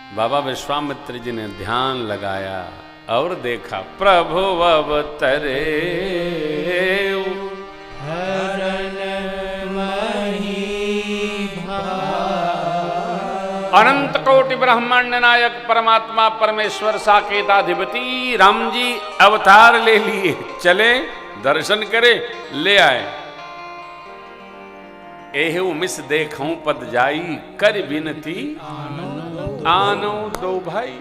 बाबा विश्वामित्र जी ने ध्यान लगाया और देखा प्रभु अवतरे अनंत कोटि ब्रह्मांड नायक परमात्मा परमेश्वर साकेताधिपति राम जी अवतार ले लिए, चले दर्शन करे, ले आए। एहु मिस देखूं पद जाई कर विनती आनो दो भाई।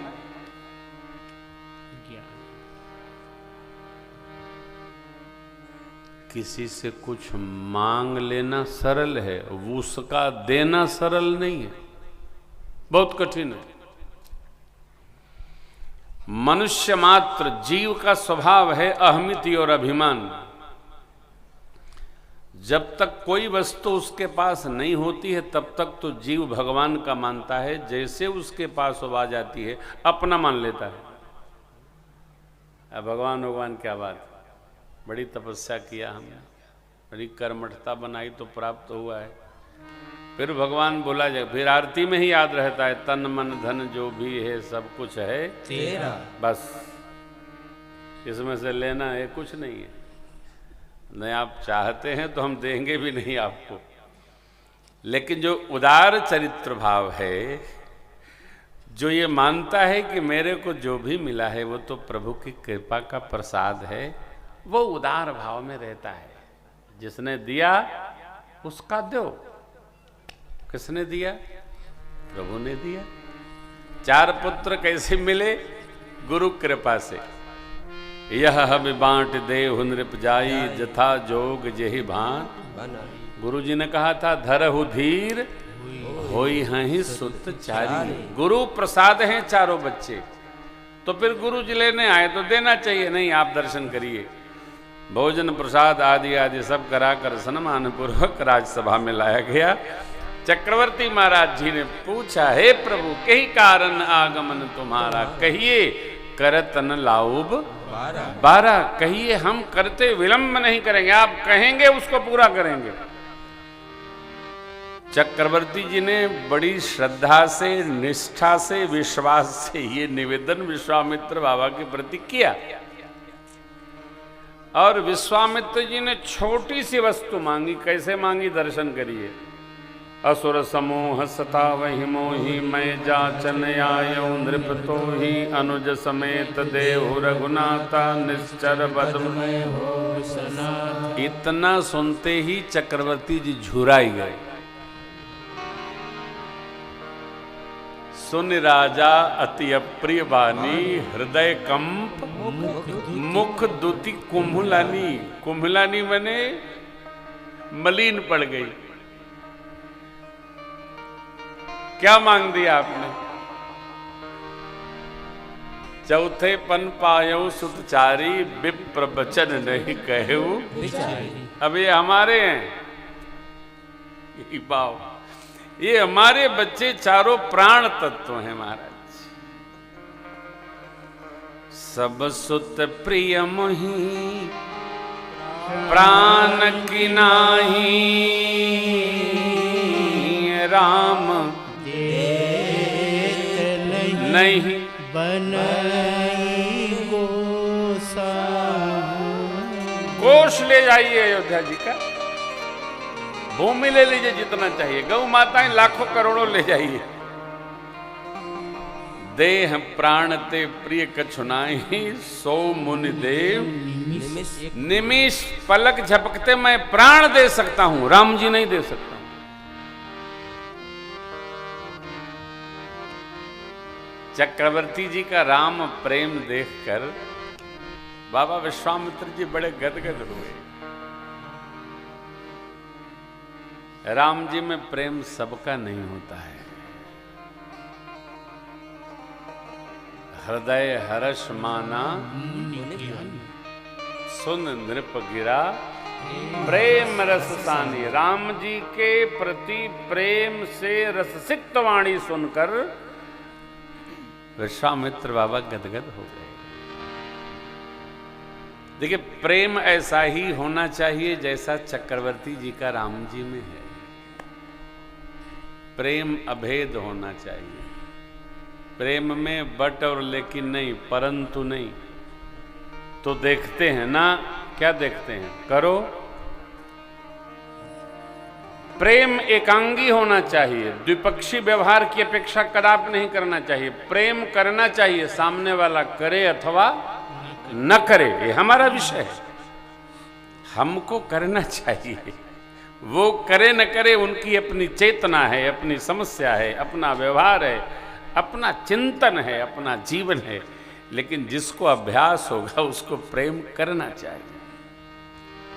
किसी से कुछ मांग लेना सरल है, उसका देना सरल नहीं है, बहुत कठिन है। मनुष्य मात्र जीव का स्वभाव है अहमिति और अभिमान। जब तक कोई वस्तु उसके पास नहीं होती है तब तक तो जीव भगवान का मानता है, जैसे उसके पास वो आ जाती है अपना मान लेता है। अब भगवान क्या बात, बड़ी तपस्या किया हमने, बड़ी कर्मठता बनाई तो प्राप्त हुआ है। फिर भगवान बोला जाए, फिर आरती में ही याद रहता है तन मन धन जो भी है सब कुछ है तेरा, बस इसमें से लेना है कुछ नहीं है। नहीं आप चाहते हैं तो हम देंगे भी नहीं आपको, लेकिन जो उदार चरित्र भाव है, जो ये मानता है कि मेरे को जो भी मिला है वो तो प्रभु की कृपा का प्रसाद है, वो उदार भाव में रहता है। जिसने दिया उसका दो। किसने दिया? प्रभु ने दिया। 4 पुत्र कैसे मिले? गुरु कृपा से। यह हम बांट देहु नृप जाई जथा जोग जेहि भान। गुरु जी ने कहा था धरहु धीर होई हहि सुत चारी। गुरु प्रसाद हैं चारों बच्चे, तो फिर गुरु जी लेने आए तो देना चाहिए। नहीं आप दर्शन करिए, भोजन प्रसाद आदि आदि सब कराकर सम्मान पूर्वक राजसभा में लाया गया। चक्रवर्ती महाराज जी ने पूछा, हे प्रभु कही कारण आगमन तुम्हारा, कहिए करत न लाऊब 12। कहिए हम करते विलंब नहीं करेंगे, आप कहेंगे उसको पूरा करेंगे। चक्रवर्ती जी ने बड़ी श्रद्धा से, निष्ठा से, विश्वास से ये निवेदन विश्वामित्र बाबा के प्रति किया। और विश्वामित्र जी ने छोटी सी वस्तु मांगी। कैसे मांगी? दर्शन करिए। असुर समूह सतावहि मोहि मैं जाचन आयो नृप तोहि अनुज समेत देहु रघुनाथा निश्चर बदमय हो सनाथा। इतना सुनते ही चक्रवर्ती जी झुराई गए। सुन राजा अति अप्रिय बानी हृदय कंप मुख दुति कुंभलानी। कुंभलानी बने मलिन पड़ गई। क्या मांग दिया आपने? चौथे पन पायो सुतचारी विप्र बचन नहीं कहू। अब ये हमारे हैं, ये हमारे बच्चे चारों प्राण तत्व हैं महाराज। सब सुत प्रिय मोहि प्राण की नाही राम नहीं कोष ले जाइए अयोध्या जी का, भूमि ले लीजिए जितना चाहिए, गौ माताएं लाखों करोड़ों ले जाइए। देह प्राण ते प्रिय कछु नाहि सो मुनि देव निमिष पलक झपकते मैं प्राण दे सकता हूं, राम जी नहीं दे सकता। चक्रवर्ती जी का राम प्रेम देखकर बाबा विश्वामित्र जी बड़े गदगद हुए। राम जी में प्रेम सबका नहीं होता है। हृदय हर्ष माना सुन नृप गिरा प्रेम रस सानी। राम जी के प्रति प्रेम से रससिक्त वाणी सुनकर विश्वामित्र बाबा गदगद हो गए। देखिए प्रेम ऐसा ही होना चाहिए जैसा चक्रवर्ती जी का राम जी में है। प्रेम अभेद होना चाहिए। प्रेम में बट और लेकिन नहीं, परंतु नहीं। तो देखते हैं ना, क्या देखते हैं? करो। प्रेम एकांगी होना चाहिए, द्विपक्षीय व्यवहार की अपेक्षा कदापि नहीं करना चाहिए। प्रेम करना चाहिए, सामने वाला करे अथवा न करे, ये हमारा विषय है। हमको करना चाहिए, वो करे न करे उनकी अपनी चेतना है, अपनी समस्या है, अपना व्यवहार है, अपना चिंतन है, अपना जीवन है। लेकिन जिसको अभ्यास होगा उसको प्रेम करना चाहिए।